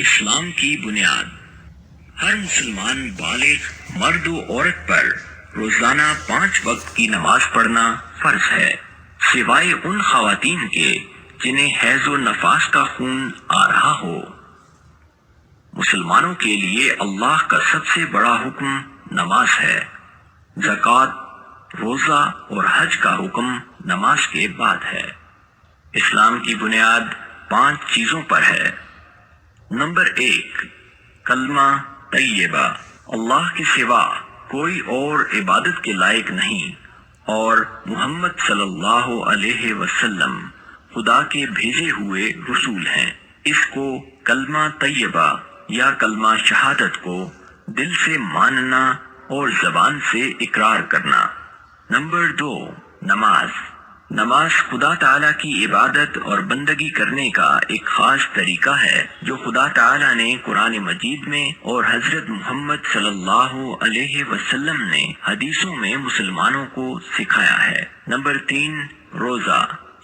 اسلام کی بنیاد۔ ہر مسلمان بالغ مرد و عورت پر روزانہ 5 وقت کی نماز پڑھنا فرض ہے، سوائے ان خواتین کے جنہیں حیض و نفاس کا خون آ رہا ہو۔ مسلمانوں کے لیے اللہ کا سب سے بڑا حکم نماز ہے۔ زکوٰۃ، روزہ اور حج کا حکم نماز کے بعد ہے۔ اسلام کی بنیاد 5 چیزوں پر ہے۔ نمبر 1، کلمہ طیبہ، اللہ کے سوا کوئی اور عبادت کے لائق نہیں اور محمد صلی اللہ علیہ وسلم خدا کے بھیجے ہوئے رسول ہیں۔ اس کو کلمہ طیبہ یا کلمہ شہادت کو دل سے ماننا اور زبان سے اقرار کرنا۔ نمبر 2، نماز۔ نماز خدا تعالیٰ کی عبادت اور بندگی کرنے کا ایک خاص طریقہ ہے جو خدا تعالیٰ نے قرآن مجید میں اور حضرت محمد صلی اللہ علیہ وسلم نے حدیثوں میں مسلمانوں کو سکھایا ہے۔ نمبر 3، روزہ۔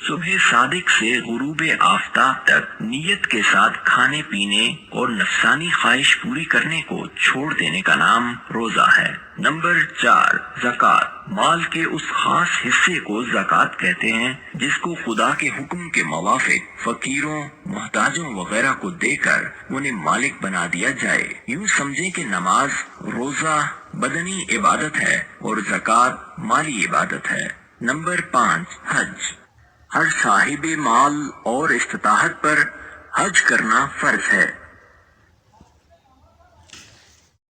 صبح صادق سے غروب آفتاب تک نیت کے ساتھ کھانے پینے اور نفسانی خواہش پوری کرنے کو چھوڑ دینے کا نام روزہ ہے۔ نمبر 4، زکوٰۃ۔ مال کے اس خاص حصے کو زکوٰۃ کہتے ہیں جس کو خدا کے حکم کے موافق فقیروں، محتاجوں وغیرہ کو دے کر انہیں مالک بنا دیا جائے۔ یوں سمجھیں کہ نماز، روزہ بدنی عبادت ہے اور زکوٰۃ مالی عبادت ہے۔ نمبر 5، حج۔ ہر صاحب مال اور استطاعت پر حج کرنا فرض ہے۔